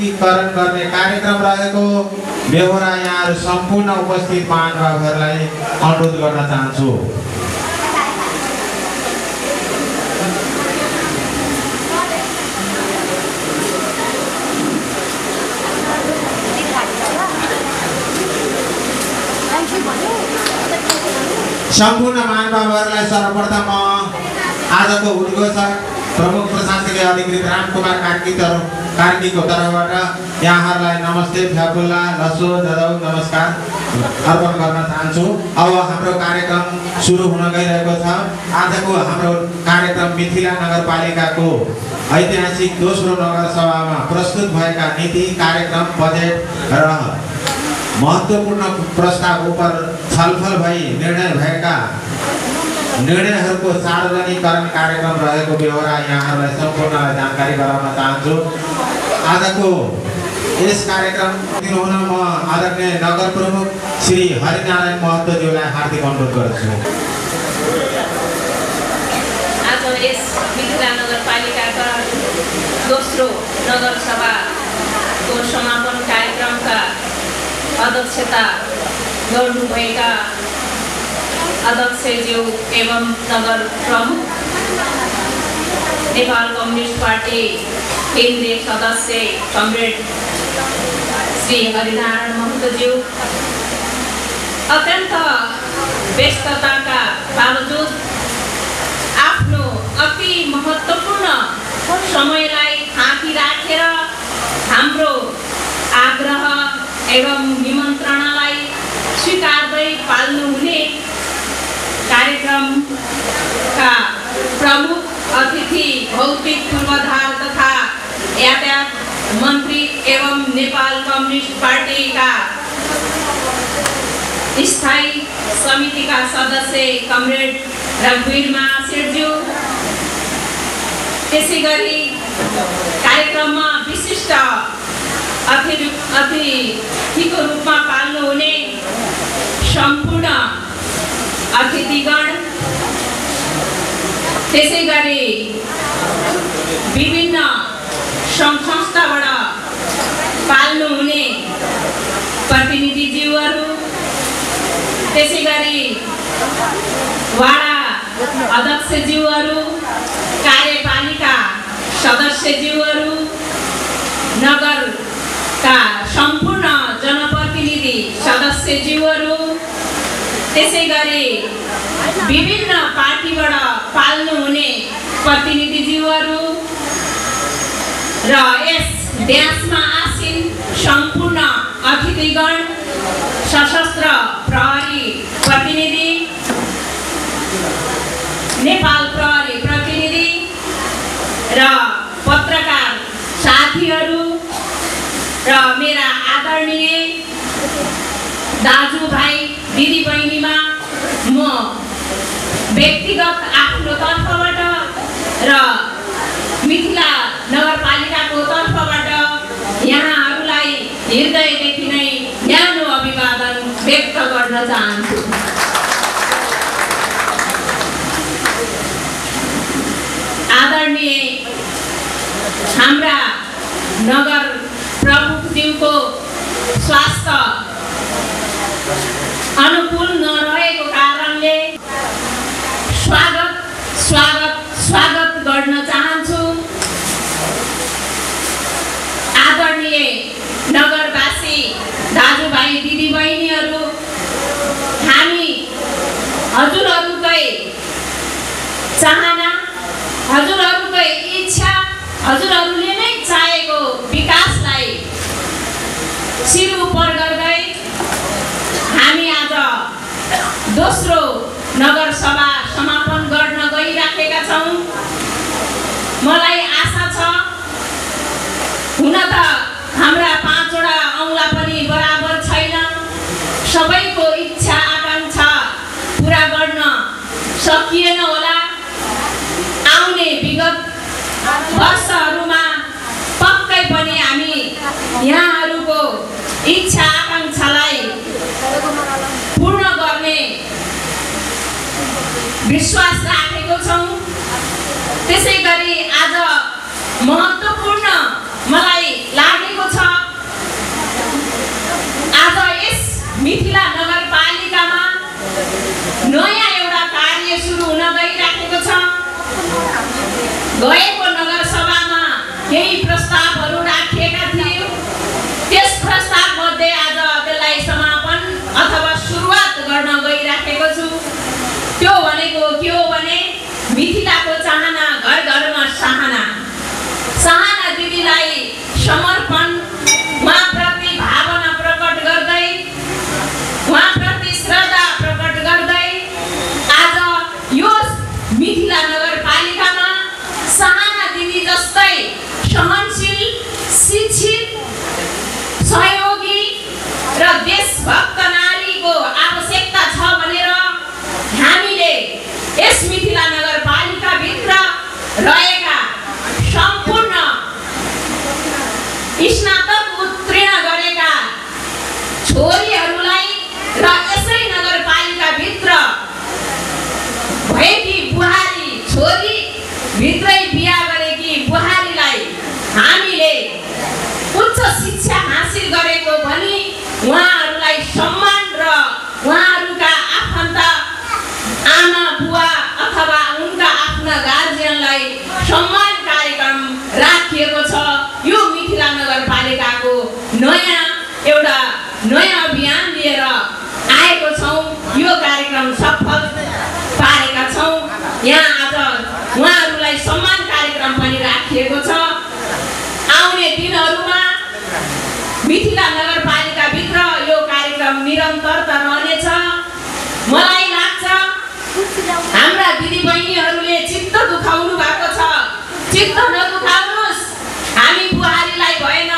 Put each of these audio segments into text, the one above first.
एकीकरण गर्ने कार्यक्रम रहेको बेहोरा यहाँहरू सम्पूर्ण उपस्थित महानुभावहरूलाई अनुरोध गर्न चाहन्छु। सम्पूर्ण महानुभावहरूलाई सर्वप्रथम आजको उद्घोषक प्रमुख प्रशासकीय अधिकृत रामकुमार कार्कीको तर्फबाट यहाँहरूलाई नमस्ते फ्याफुल्ला लसो ददौ नमस्कार अर्पण गर्न चाहन्छु। अब हाम्रो कार्यक्रम सुरु हुन गइरहेको छ। आजको हाम्रो कार्यक्रम मिथिला नगरपालिकाको ऐतिहासिक दोस्रो नगरसभामा प्रस्तुत भएका नीति कार्यक्रम बजेट र महत्त्वपूर्ण प्रस्ताव उप छलफल भई निर्णय भएका निर्णयहरूको सार्वजनिकरण कार्यक्रम रहेको बेहोरा यहाँहरूलाई सम्पूर्णलाई जानकारी गराउन चाहन्छु। आजको यस कार्यक्रम दिनुहुन म आदरणीय नगर प्रमुख श्री हरिनारायण महतोज्यूलाई हार्दिक अनुरोध गर्छु। आज यस मिथिला नगरपालिकाका दोस्रो नगरसभाको समापन कार्यक्रमका अध्यक्षता गर्नुभएका अध्यक्षज्यू एवं नगर प्रमुख नेपाल कम्युनिस्ट पार्टी केन्द्रीय सदस्य कमरेड श्री हरिनारायण महतोज्यू, अत्यन्त व्यस्तताका बावजुद आफ्नो अति महत्त्वपूर्ण समयलाई थाँती राखेर हाम्रो आग्रह एवं निमन्त्रणालाई स्वीकार्दै पाल्नुहुने कार्यक्रमका प्रमुख अतिथि भौतिक पूर्वाधार तथा यातायात मन्त्री एवं नेपाल कम्युनिस्ट पार्टीका स्थायी समितिका सदस्य कमरेड रघुवीर महाशेठज्यू, त्यसैगरी कार्यक्रममा विशिष्ट अतिथिको रूपमा पाल्नुहुने सम्पूर्ण अतिथिगण, त्यसैगरी विभिन्न संस्थाबाट पाल्नुहुने प्रतिनिधिज्यूहरू, त्यसैगरी वाडा अध्यक्षज्यूहरू, कार्यपालिका सदस्यज्यूहरू, नगरका सम्पूर्ण जनप्रतिनिधि सदस्यज्यूहरू, त्यसैगरी विभिन्न पार्टीबाट पाल्नुहुने प्रतिनिधिज्यूहरू र यस ड्यासमा आसीन सम्पूर्ण अतिथिगण, सशस्त्र प्रहरी प्रतिनिधि, नेपाल प्रहरी प्रतिनिधि र पत्रकार साथीहरू र मेरा आदरणीय दाजुभाइ दिदीबहिनीमा म व्यक्तिगत आफ्नो तर्फबाट र मिथिला नगरपालिकाको तर्फबाट यहाँहरूलाई हृदयदेखि नै न्यानो अभिवादन व्यक्त गर्न चाहन्छु। आदरणीय हाम्रा नगर प्रमुखज्यूको स्वास्थ्य अनुकूल नरहेको कारणले स्वागत गर्न चाहन्छु। आदरणीय नगरवासी दाजुभाइ दिदीबहिनीहरू, हामी हजुरहरूकै चाहना, हजुरहरूकै इच्छा, हजुरहरूले नै चाहेको विकासलाई शिर उपर गर्दै हामी आज दोस्रो नगरसभा समापन गर्न गइराखेका छौँ। मलाई आशा छ, हुन त हाम्रा 5 वटा औँला पनि बराबर छैन, सबैको इच्छा आकांक्षा पुरा गर्न सकिएन होला। आउने विगत वर्षहरूमा पक्कै पनि हामी यहाँहरूको इच्छा आकांक्षालाई पूर्ण गर्ने विश्वास राखेको छौँ। त्यसैगरी आज महत्त्वपूर्ण मलाई लागेको छ मिथिला नगरपालिकामा नयाँ एउटा कार्य सुरु हुन गइराखेको छ। गएको नगरसभामा केही प्रस्तावहरू राखिएका थिए। त्यस प्रस्तावमध्ये आज त्यसलाई समापन अथवा सुरुवात गर्न गइराखेको छु। त्यो भनेको के हो भने मिथिलाको चाहना, घर घरमा चाहना। चाहना दिदीलाई समर्पण, उहाँप्रति भावना प्रकट गर्दै, उहाँप्रति श्रद्धा प्रकट गर्दै आज यो मिथिला नगरपालिकामा चाहना दिदी जस्तै सहनशील, शिक्षित, सहयोगी र देशभक्त नारीको आवश्यकता छ भनेर हामीले यस मिथिला नगरपालिकाभित्र रहेका सम्पूर्ण स्नातक उत्तीर्ण गरेका छोरीहरूलाई र यसै नगरपालिकाभित्र भएकी बुहारी छोरी भित्रै बिहा गरेकी बुहारीलाई हामीले उच्च शिक्षा हासिल गरेको भनी उहाँहरूलाई सम्मान र उहाँहरूका आफन्त आमा बुवा अथवा उनका आफ्ना गार्जियनलाई सम्मान कार्यक्रम राखिएको छ। यो मिथिला नगरपालिकाको एउटा नयाँ अभियान लिएर आएको छौँ। यो कार्यक्रम सफल पारेका छौँ। यहाँ आज उहाँहरूलाई सम्मान कार्यक्रम पनि राखिएको छ। आउने दिनहरूमा मिथिला नगरपालिकाभित्र यो कार्यक्रम निरन्तरता रहनेछ। मलाई लाग्छ हाम्रा दिदीबहिनीहरूले चित्त दुखाउनु भएको छ। चित्त नदुखाउनुहोस्। हामी बुहारीलाई भएन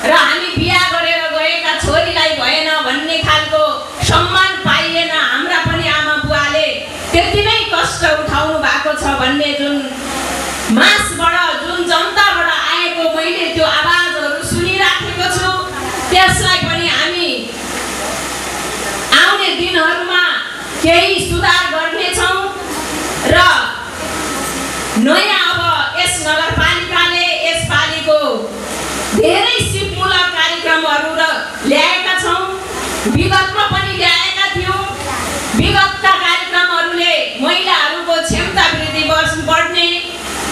र हामी बिहा गरेर गएका छोरीलाई भएन भन्ने खालको सम्मान पाइएन। हाम्रा पनि आमा बुवाले त्यति नै कष्ट उठाउनु भएको छ भन्ने जुन मासबाट, जुन जनताबाट आएको मैले त्यो आवाजहरू सुनिराखेको छु, त्यसलाई पनि हामी आउने दिनहरूमा केही सुधार गर्नेछौँ र नयाँ अब यस नगरपालिकाले यसपालिको धेरै सिपमूलक कार्यक्रमहरू ल्याएका छौँ। विगतमा पनि ल्याएका थियौँ। विगतका कार्यक्रमहरूले महिलाहरूको क्षमता वृद्धि बढ्ने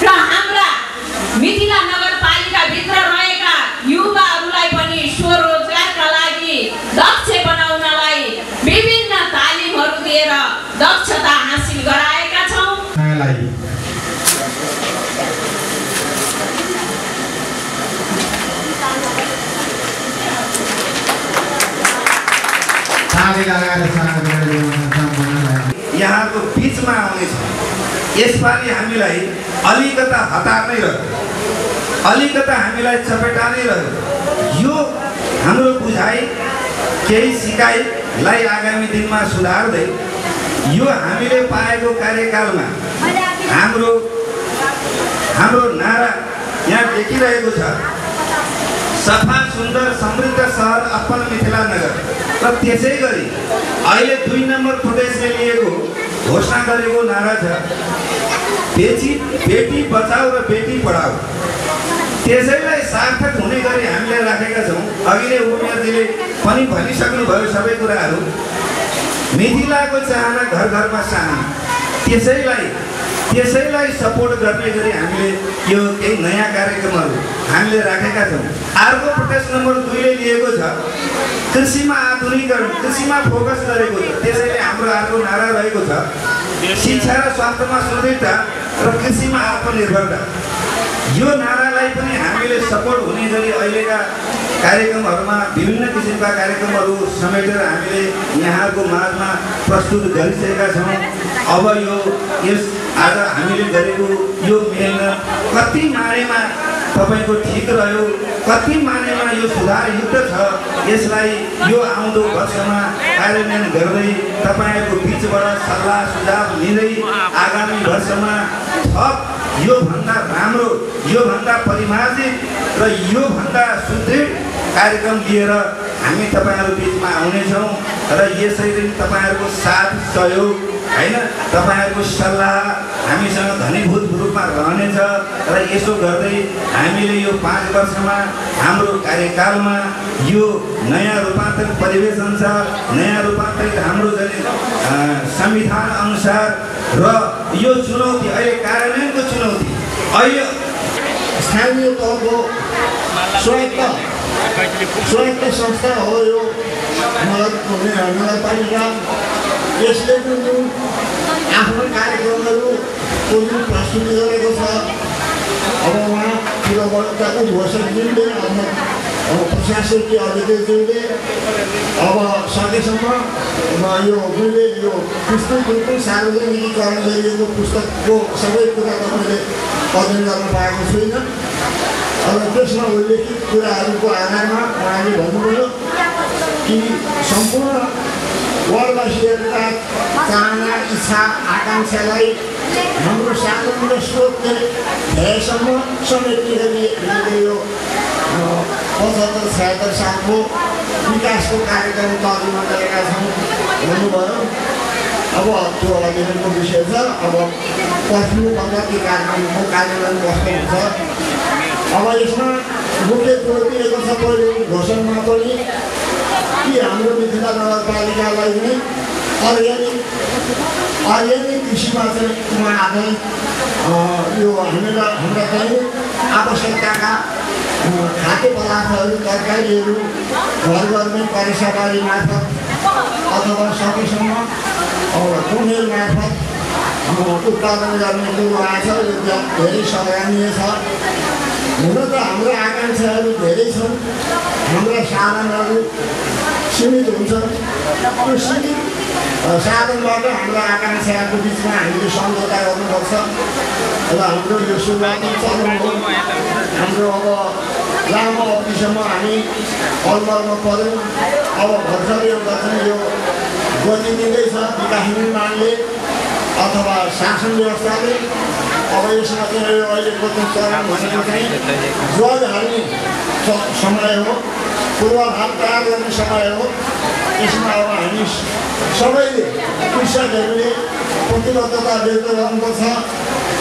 र हाम्रा मिथिला नगरपालिकाभित्र रहेका युवाहरूलाई पनि स्वरोजगारका लागि दक्ष बनाउनलाई विभिन्न तालिमहरू दिएर दक्षता हासिल गराएका छौँ। यहाँको बिचमा आउनेछ। यसपालि हामीलाई अलिकता हतार नै रह्यो, अलिकता हामीलाई चपेटा नै रह्यो। यो हाम्रो बुझाइ केही सिकाइलाई आगामी दिनमा सुधार्दै यो हामीले पाएको कार्यकालमा हाम्रो नारा यहाँ देखिरहेको छ, सफा सुन्दर समृद्ध सहर अपन मिथिला नगर। र त्यसै गरी अहिले 2 नम्बर प्रदेशले लिएको घोषणा गरेको नारा छ बेटी बचाऊ र बेटी पढाऊ। त्यसैलाई सार्थक हुने गरी हामीले राखेका छौँ। अघि नै उमेरजीले पनि भनिसक्नुभयो सबै कुराहरू। मिथिलाको चाहना, घर घरमा चाहना, त्यसैलाई सपोर्ट गर्ने गरी हामीले यो केही नयाँ कार्यक्रमहरू हामीले राखेका छौँ। अर्को प्रदेश नम्बर 2 ले लिएको छ कृषिमा आधुनिकीकरण, कृषिमा फोकस गरेको छ। त्यसैले हाम्रो अर्को नारा रहेको छ शिक्षा र स्वास्थ्यमा सुदृढता र कृषिमा आत्मनिर्भरता। यो नारालाई पनि हामीले सपोर्ट हुने गरी अहिलेका कार्यक्रमहरूमा विभिन्न किसिमका कार्यक्रमहरू समेटेर हामीले यहाँको माझमा प्रस्तुत गरिसकेका छौँ। अब यस आज हामीले गरेको यो मेहनत कति मानेमा तपाईको ठीक रह्यो, कति मानेमा यो सुधार युक्त छ, यसलाई यो आउँदो वर्षमा कार्यान्वयन गर्दै तपाईहरुको बीचबाट सल्लाह सुझाव लिँदै आगामी वर्षमा थप यो भन्दा राम्रो, यो भन्दा परिमार्जित र यो भन्दा सुदृढ कार्यक्रम लिएर हामी तपाईहरु बीचमा आउने छौं र यसरी तपाईहरुको साथ सहयोग होइन तपाईँहरूको सल्लाह हामीसँग घनीभूत रूपमा रहनेछ र यसो गर्दै हामीले यो 5 वर्षमा हाम्रो कार्यकालमा यो नयाँ रूपान्तरित परिवेश अनुसार नयाँ रूपान्तरित हाम्रो संविधान अनुसार र यो चुनौती अहिले कार्यान्वयनको चुनौती अहिले स्थानीय तहको स्वायत्त संस्था हो यो नगरपालिका। यसले जुन आफ्नो कार्यक्रमहरूको जुन प्रस्तुति गरेको छ अब उहाँ पूर्ववर्तीको घोषकज्यूले प्रशासकीय अधिकारीज्यूले अब सकेसम्म यो मैले यो पुस्तक बिल्कुल सार्वजनिकीकरण गरिएको पुस्तकको सबै कुरा तपाईँले अध्ययन गर्न पाएको छुइनँ। अब त्यसमा उल्लेखित कुराहरूको आधारमा उहाँले भन्नुभयो कि सम्पूर्ण वार्डवासीहरूका चाहना इच्छा आकाङ्क्षालाई हाम्रो साधन र स्रोतले भएसम्म समेट्ने गरी यो 75-76 सालको विकासको कार्यक्रम तर्जुमा गरेका छौँ भन्नुभयो। अब त्यो अध्ययनको विषय छ। अब पर्खिनुपर्दा त्यो कार्यक्रमको कार्यान्वयन कस्तो हुन्छ। अब यसमा मुख्य कुरो दिएको छ पहिलो घोषणामा पनि कि हाम्रो मिथिला नगरपालिकालाई नै अर्ग्यानिक कृषिमा चाहिँ उहाँ आधारित यो हाम्रा दैनिक आवश्यकताका खाद्य पदार्थहरू तरकारीहरू घर घरमै परिसरकारी मार्फत अथवा सकेसम्म कुनेर मार्फत उत्पादन गर्ने कुरो आएछ। यो धेरै सराहनीय छ। हुन त हाम्रो आकाङ्क्षाहरू धेरै छन्, हाम्रा साधनहरू सीमित हुन्छन्। त्यो सीमित साधनबाट हाम्रो आकाङ्क्षाहरूको बिचमा हामीले सम्झौता गर्नुपर्छ र हाम्रो यो सुरुवाती चरण हो। हाम्रो अब लामो अवधिसम्म हामी अलमलमा पऱ्यौँ। अब भर्खर एउटा चाहिँ यो गति दिँदैछ विकास निर्माणले अथवा शासन व्यवस्थाले। अब यसमा चाहिँ यो अहिलेको चरण भनेको चाहिँ ज्वार हाल्ने समय हो, पूर्वाधार तयार गर्ने समय हो। यसमा अब हामी सबैले कृषकहरूले प्रतिबद्धता व्यक्त गर्नुपर्छ।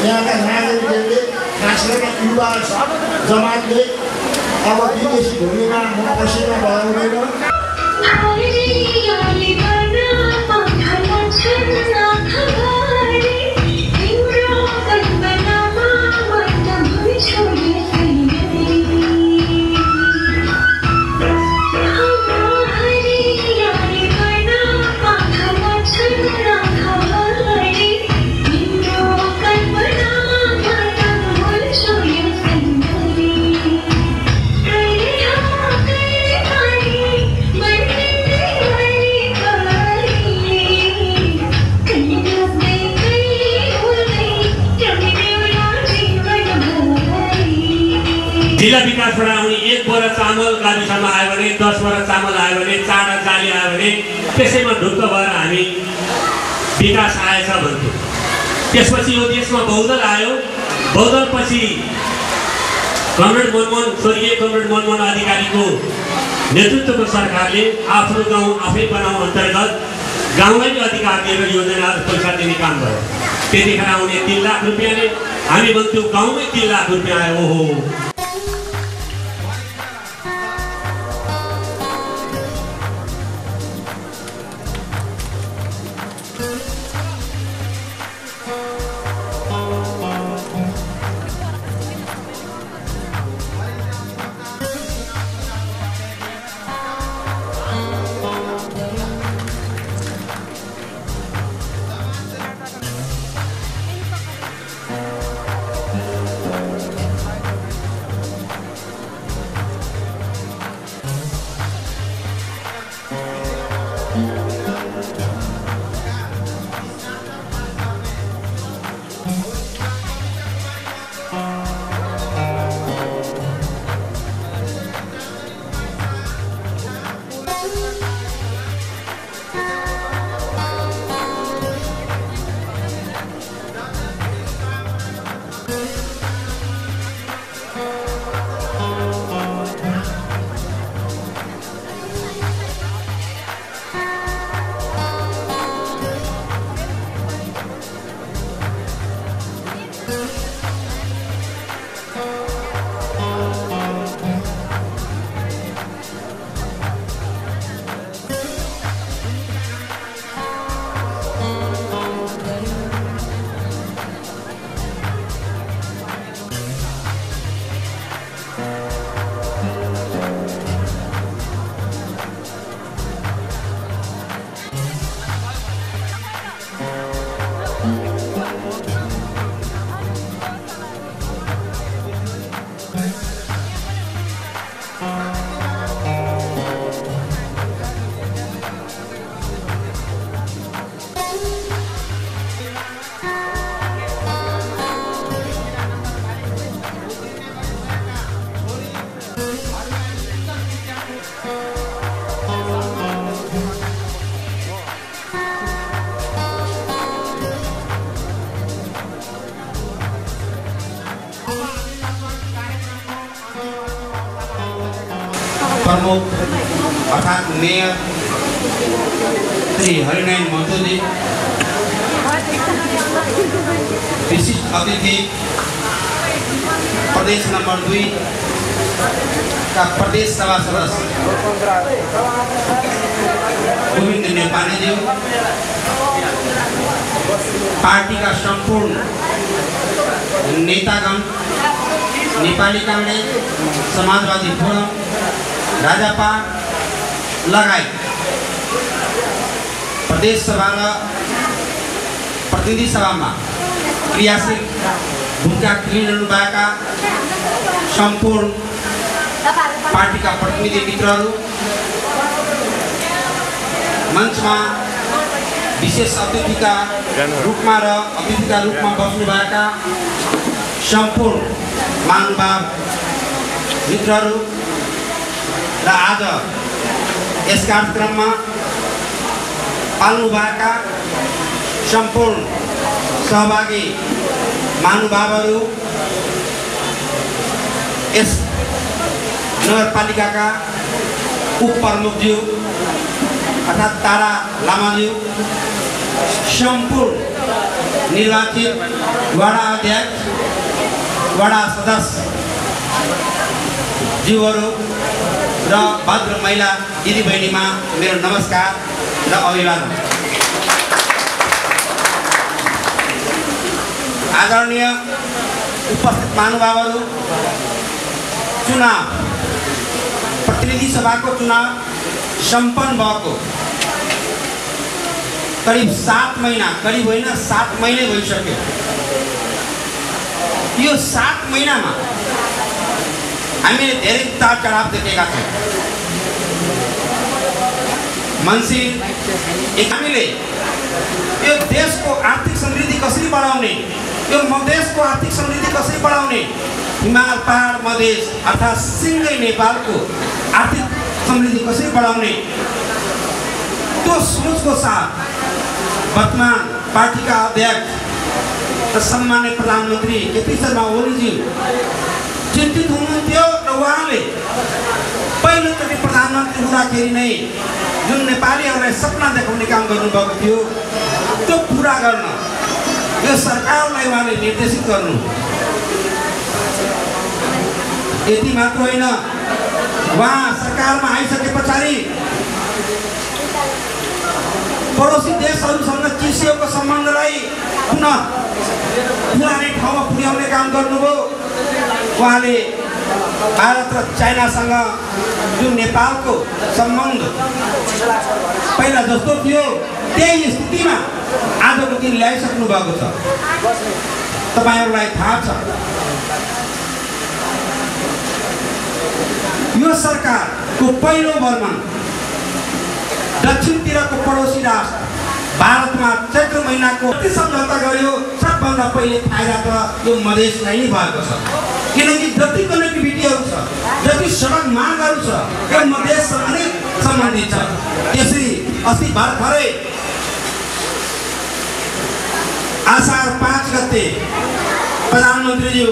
यहाँका नागरिकहरूले खास गरी युवा जमातले अब विदेशी भूमिमा म पसिना बहाउँदैन। जिल्ला विकासबाट आउने 1 बोरा चामल गाविसमा आयो भने 10 बोरा चामल आयो भने 4 जाली आयो भने त्यसैमा ढुक्क भएर हामी विकास आएछ भन्थ्यौँ। त्यसपछि यो देशमा बहुदल आयो। बहुदलपछि स्वर्गीय कमरेड मनमोहन अधिकारीको नेतृत्वको सरकारले आफ्नो गाउँ आफै बनाउँ अन्तर्गत गाउँलाई अधिकार दिएर योजनाहरू पैसा दिने काम गर्यो। त्यतिखेर आउने 3 लाख रुपियाँले हामी भन्थ्यौँ गाउँमै 3 लाख रुपियाँ आयो। ओहो प्रमुख अर्थात् मेयर श्री हरिनारायण महतोजी, विशिष्ट अतिथि प्रदेश नंबर 2 का प्रदेश सभा सदस्य गोविंद नेपाली जी, पार्टी का संपूर्ण नेतागण, नेपाली कांग्रेस, समाजवादी फोरम, राजापा लगायत प्रदेश सभा र प्रतिनिधि सभा में क्रियाशील भूमिका खेलिरहनुभएका संपूर्ण पार्टी का प्रतिनिधि मित्रहरू, मंच में विशेष अतिथि का रूप में र अतिथि का रूप में बस्नुभएका संपूर्ण महानुभाव मित्रहरू र आज यस कार्यक्रममा पाल्नुभएका संपूर्ण सहभागी महानुभावहरू, यस नगरपालिका का उप प्रमुखज्यू अर्थात् तारा लामाज्यू, संपूर्ण निर्वाचित वडा अध्यक्ष, वडा सदस्य ज्यूहरू र भद्र महिला दिदीबहिनीमा मेरो नमस्कार र अभिवादन। आदरणीय उपस्थित महानुभावहरू, चुनाव प्रतिनिधि सभा को चुनाव सम्पन्न भएको करीब 7 महीना, करीब होइन 7 महीने भइसक्यो। यो 7 महीनामा हामीले धेरै उतार चढाव देखेका छौँ। मन्सिर हामीले यो देशको आर्थिक समृद्धि कसरी बढाउने, यो देशको आर्थिक समृद्धि कसरी बढाउने, हिमाल पहाड मधेस अर्थात् सिंगै नेपालको आर्थिक समृद्धि कसरी बढाउने, त्यो सोचको साथ वर्तमान पार्टी का अध्यक्ष र सम्मान्य प्रधानमन्त्री केपी शर्मा ओलीजी चिन्तित हुनुहुन्थ्यो र उहाँले पहिलोचोटि प्रधानमन्त्री हुँदाखेरि नै जुन नेपालीहरूलाई सपना देखाउने काम गर्नुभएको थियो त्यो पुरा गर्न यो सरकारलाई उहाँले निर्देशित गर्नु। यति मात्र होइन, उहाँ सरकारमा आइसके पछाडि पडोसी देशहरूसँग चिसिएको सम्बन्धलाई पुनः पुरानै ठाउँमा पुर्याउने काम गर्नुभयो। उहाँले भारत र चाइनासँग जुन नेपालको सम्बन्ध पहिला जस्तो थियो त्यही स्थितिमा आजको दिन ल्याइसक्नु भएको छ। तपाईहरुलाई थाहा छ, यो सरकारको पहिलो भ्रमण दक्षिणतिरको पडोसी राष्ट्र भारतमा चैत्र महिनाको कति सम्झौता गर्यो। सबभन्दा पहिले फाइदा त यो मधेसलाई नै भएको छ, किनकि जति कनेक्टिभिटीहरू छ, जति सडक मार्गहरू छ, यो मधेससँग नै सम्बन्धित छ। त्यसरी अस्ति भर्खरै आषाढ 5 गते प्रधानमन्त्रीज्यू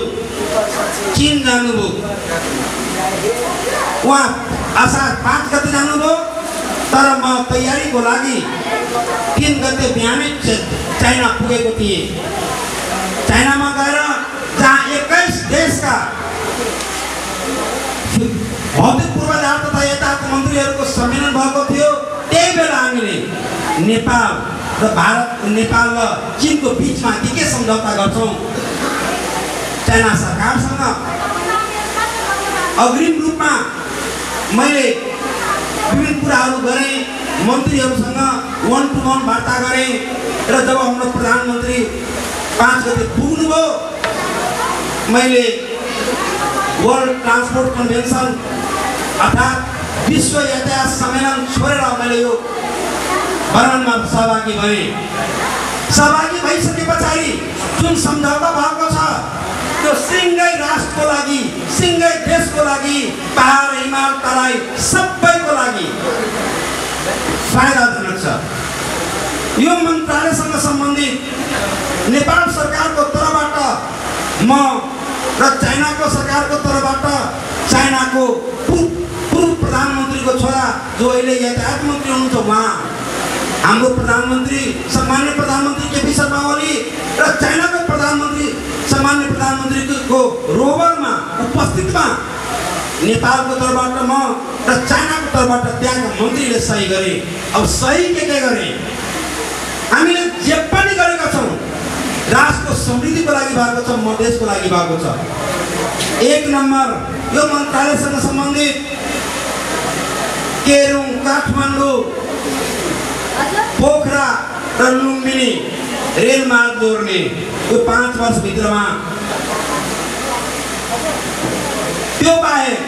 चीन जानुभयो। उहाँ आषाढ 5 गते जानुभयो, तर म तयारीको लागि 3 गते बिहानै चाइना पुगेको थिएँ। चाइनामा गएर जहाँ 21 देशका भौतिक पूर्वाधार तथा यताको मन्त्रीहरूको सम्मेलन भएको थियो। त्यही बेला हामीले नेपाल र भारत, नेपाल र चीनको बीचमा के सम्झौता गर्छौं। चाइना सरकारसँग अग्रिम रूपमा मैले विभिन्न कुराहरू गरेँ, मन्त्रीहरूसँग 1-to-1 वार्ता गरेँ र जब हाम्रो प्रधानमन्त्री 5 गते पुग्नुभयो, मैले वर्ल्ड ट्रान्सपोर्ट कन्भेन्सन अर्थात् विश्व यातायात सम्मेलन छोडेर मैले यो भ्रमणमा सहभागी भएँ। सहभागी भइसके पछाडि जुन सम्झौता भएको छ त्यो सिंगै राष्ट्रको लागि, सिंगै देशको लागि, पहाड हिमाल तराई सबैको लागि फाइदाजनक छ। यो मन्त्रालयसँग सम्बन्धित नेपाल सरकारको तर्फबाट म र चाइनाको सरकारको तर्फबाट चाइनाको पूर्व प्रधानमन्त्री जो अहिले यातायात मन्त्री हुनुहुन्छ उहाँ, हाम्रो प्रधानमन्त्री सम्मान्य प्रधानमन्त्री केपी शर्मा ओली र चाइनाको प्रधानमन्त्री सम्मान्य प्रधानमन्त्रीको रोभरमा उपस्थितमा नेपालको तर्फबाट म र चाइनाको तर्फबाट त्यहाँका मन्त्रीले सही गरे। अब सही के गरे? हामीले जे पनि गरेका छौँ राष्ट्रको समृद्धिको लागि भएको छ, मधेसको लागि भएको छ। एक नम्बर यो मन्त्रालयसँग सम्बन्धित केरुङ, काठमाडौँ, पोखरा र लुम्बिनी रेलमार्ग जोड्ने यो 5 वर्षभित्रमा। त्यो बाहेक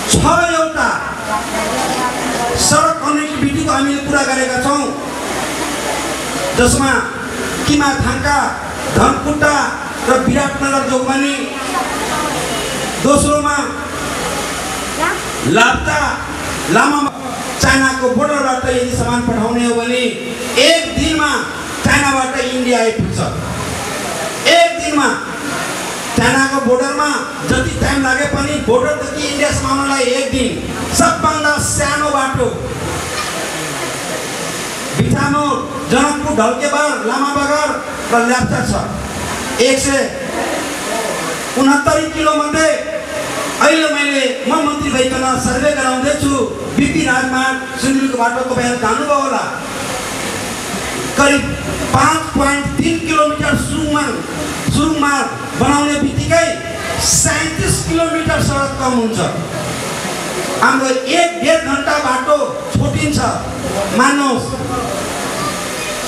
6 सडक कनेक्टिभिटीको हामीले पुरा गरेका छौँ, जसमा किमाथाङका धनकुटा र विराटनगर जोगबनी, दोस्रोमा लाप्चा लामामा चाइनाको बोर्डरबाट यदि सामान पठाउने हो भने एक दिनमा चाइनाबाट इन्डिया आइपुग्छ। एक दिनमा चाइनाको बोर्डरमा जति टाइम लागे पनि बोर्डरदेखि इन्डियासम्म आउनलाई एक दिन। सबभन्दा सानो बाटो बिठामोर, जनकपुर, ढल्केबार, लामाबगर र ल्याप्चा छ। 169 किलोमध्ये अहिले म मन्त्री भइकन सर्वे गराउँदैछु। बिपी राजमार्ग सिन्धुलीको बाटो तपाईँहरू जानुभयो होला, करिब 5.3 किलोमिटर सुरुङ मार्ग बनाउने बित्तिकै 37 किलोमिटर सडक कम हुन्छ। हाम्रो 1.5 घन्टा बाटो छोटिन्छ। मान्नुहोस्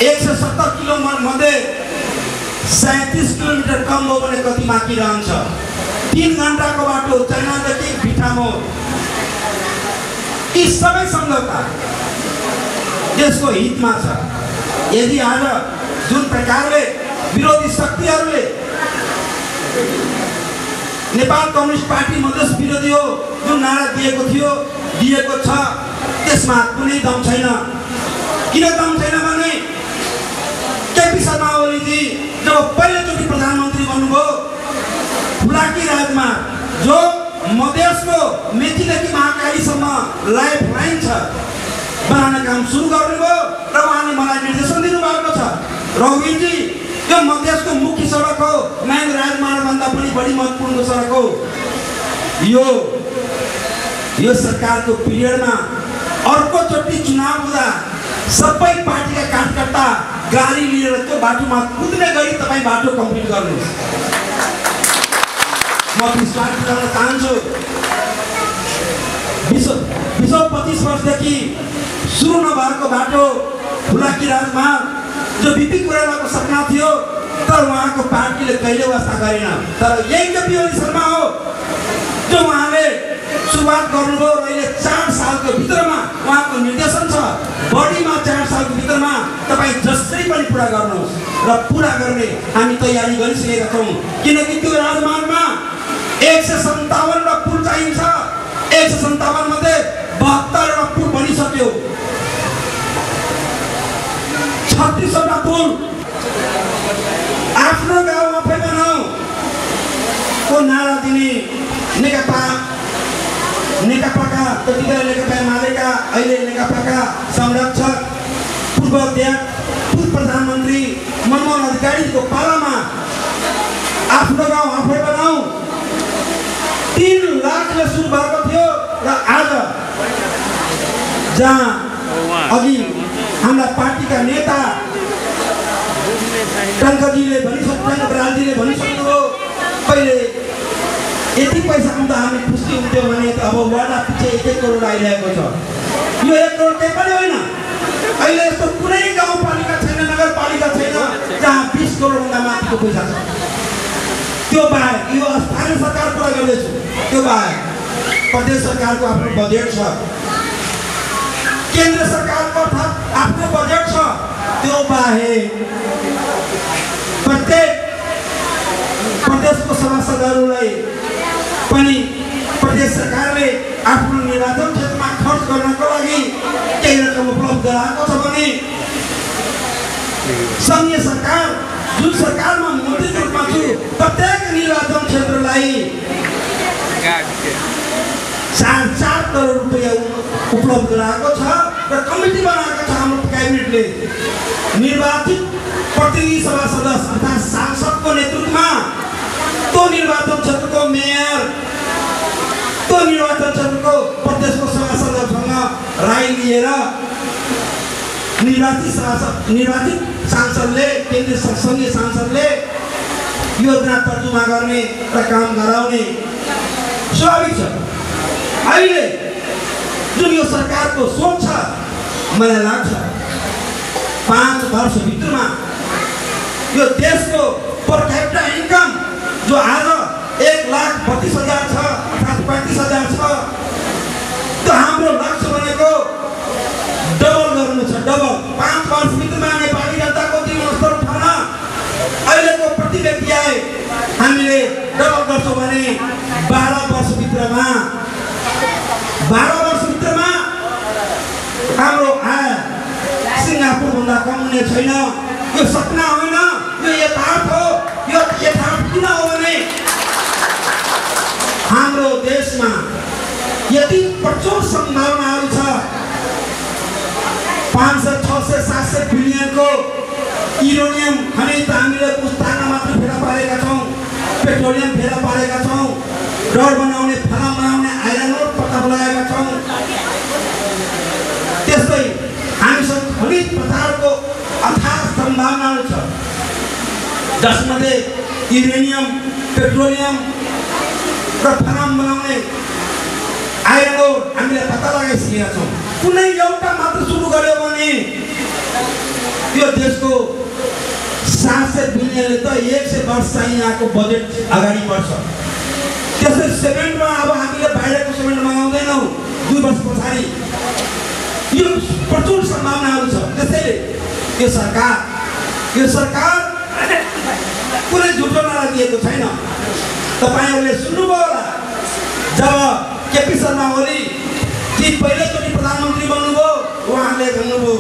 170 किलोमिटर मध्ये 37 किलोमिटर कम हो भने कति बाँकी रहन्छ? 3 घन्टाको बाटो चाइनादेखि बिठामोर। यी सबै सम्झौता देशको हितमा छ। यदि आज जुन प्रकारले विरोधी शक्तिहरूले नेपाल कम्युनिस्ट पार्टी मधेस विरोधी हो जुन नारा दिएको छ, त्यसमा कुनै दम छैन। किन दम छैन भने केपी शर्मा ओलीजी जब पहिलोचोटि प्रधानमन्त्री बन्नुभयो, हुलाकी राजमार्ग जो मधेसको मेचीदेखि महाकालीसम्म लाइफ लाइन छ बनाउने काम सुरु गर्नुभयो र उहाँले मलाई निर्देशन दिनुभएको छ। रघुवीरजी, यो मधेसको मुख्य सडक हो, महेन्द्र राजमार्गभन्दा पनि बढी महत्त्वपूर्ण सडक हो। यो सरकारको पिरियडमा अर्कोचोटि चुनाव हुँदा सबै पार्टीका कार्यकर्ता गाडी लिएर त्यो बाटोमा कुद्ने गरी तपाईँ बाटो कम्प्लिट गर्नुहोस्। म विश्वास गर्न चाहन्छु 25 वर्षदेखि सुरु नभएको बाटो हुलाकी राजमार्ग जो बिपी कोइरालाको सपना थियो, तर उहाँको पार्टीले कहिले वास्ता गरेन। तर यही केपी ओली शर्मा हो जो उहाँले सुरुवात गर्नुभयो र अहिले 4 सालको भित्रमा उहाँको निर्देशन छ, बढीमा 4 सालको भित्रमा तपाईँ जसरी पनि पुरा गर्नुहोस् र पुरा गर्ने हामी तयारी गरिसकेका छौँ। किनकि त्यो राजमार्गमा 157 पुल चाहिन्छ। 157 मध्ये 72 पुल बनिसक्यो। 36 पुल आफ्नो गाउँमा आफै बनाऊ को नारा दिने नेकपाका त्यतिबेला नेकपा एमालेका अहिले नेकपाका संरक्षक पूर्व प्रधानमन्त्री मनमोहन अधिकारीको पालामा आफ्नो गाउँ आफै बनाऊ 3 लाखले सुरु भएको थियो र आज जहाँ अघि हाम्रा पार्टीका नेता टङ्कजीले भनिसक्नुभयो पहिले यति पैसा आउँदा हामी खुसी हुन्थ्यो भने अब वार्डा पछि 1 करोड आइरहेको छ। यो 1 करोड केही पनि होइन। अहिले यस्तो कुनै गाउँपालिका छैन, नगरपालिका छैन जहाँ 20 करोडभन्दा माथिको पैसा छ। त्यो बाहेक यो स्थानीय सरकार कुरा गर्दैछु, त्यो बाहेक प्रदेश सरकारको आफ्नो बजेट छ, केन्द्र सरकारको आफ्नो बजेट छ। त्यो बाहेक प्रत्येक प्रदेशको सभासदहरूलाई पनि प्रदेश सरकारले आफ्नो निर्वाचन क्षेत्रमा खर्च गर्नको लागि केही रकम उपलब्ध गराएको छ भने संघीय सरकार जुन सरकारमा मन्त्रीको रूपमा छु प्रत्येक निर्वाचन क्षेत्रलाई 4 करोड रुपैयाँ उपलब्ध गराएको छ र कमिटी बनाएको छ हाम्रो क्याबिनेटले। निर्वाचित प्रतिनिधि सभा सदस्य अर्थात् सांसदको नेतृत्वमा त्यो निर्वाचन क्षेत्रको मेयर, त्यो निर्वाचन क्षेत्रको प्रदेशको सभासदहरूसँग राय लिएर निर्वाचित सांसदले, केन्द्रीय संघीय सांसदले योजना तर्जुमा गर्ने र काम गराउने स्वाभाविक छ। अहिले जुन यो सरकारको सोच छ, मलाई लाग्छ 5 वर्षभित्रमा यो देशको पर क्यापिटा इन्कम जो आज 1,32,000 छ अर्थात् 35,000 छ, त्यो हाम्रो लक्ष्य भनेको डबल गर्नु छ। डबल 5 वर्षभित्रमा नेपाली जनताको जीवन स्तर उठाउन अहिलेको प्रति व्यक्ति आय हामीले डबल गर्छौँ भने 12 वर्षभित्रमा हाम्रो आय सिङ्गापुरभन्दा कम हुने छैन। यो सपना होइन, यो यथार्थ हो। यो यथार्थ किन हो भने हाम्रो देशमा यति प्रचुर सम्भावनाहरू छ। 500, 600, 700 बिलियनको युरेनियम खनिज हामीले पुस्तामा मात्र फेला पारेका छौँ, पेट्रोलियम फेला पारेका छौँ, रड बनाउने, फलाम बनाउने, आइरन ओर पत्ता लगाएका छौँ। त्यस्तै हामीसँग खनिज पदार्थको अथाह सम्भावनाहरू छ, जसमध्ये युरेनियम, पेट्रोलियम र फलाम बनाउने आइरन ओर हामीले पत्ता लगाइसकेका छौँ। कुनै एउटा मात्र सुरु गर्यो भने यो देशको 700 बिलियनले त 100 वर्ष चाहिँ यहाँको बजेट अगाडि बढ्छ। त्यसै सिमेन्टमा अब हामीले बाहिरको सिमेन्ट मगाउँदैनौँ 2 वर्ष पछाडि। यो प्रचुर सम्भावनाहरू छ। त्यसैले यो सरकार कुनै झुटो नारा दिएको छैन। तपाईँहरूले सुन्नुभयो होला, जब केपी शर्मा ओली कि पहिलोचोटि प्रधानमन्त्री बन्नुभयो, उहाँले भन्नुभयो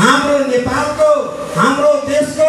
हाम्रो नेपालको, हाम्रो देशको